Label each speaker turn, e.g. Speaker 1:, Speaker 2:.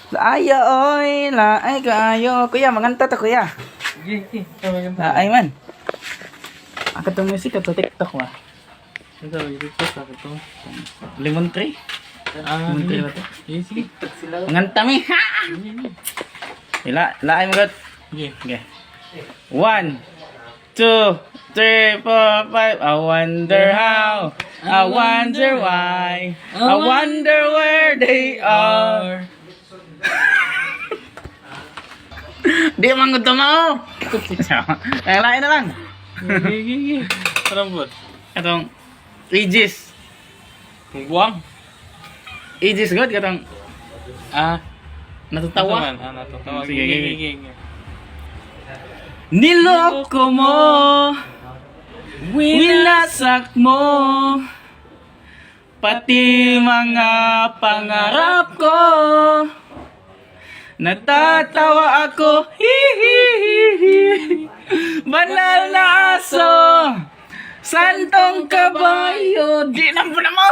Speaker 1: Laayo oy, laay kaayo. Kuya, maganta ta kuya.
Speaker 2: Sige.
Speaker 1: Laay man. Ako tong music ato TikTok wa.
Speaker 2: Ito, i-request ako to.
Speaker 1: Lemon tree. Lemon tree ba to?
Speaker 2: Sige.
Speaker 1: Manganta mi. Ha! Laay mo gat.
Speaker 2: Sige.
Speaker 1: Okay. 1 2 3 4 5. I wonder how. I wonder why. I wonder where they are. Di man ko tumao. Ang lain na lang.
Speaker 2: Sige. Parang bot.
Speaker 1: Katong Aegis.
Speaker 2: Buwang.
Speaker 1: Aegis god katong natutawa.
Speaker 2: Natutawa.
Speaker 1: Sige, sige.
Speaker 2: Sige.
Speaker 1: Niloko mo. Winasak mo. Pati mga pangarap ko. Natatawa ako. Hihihihi. Banal na aso. Santong kabayo. Di na mo na mo.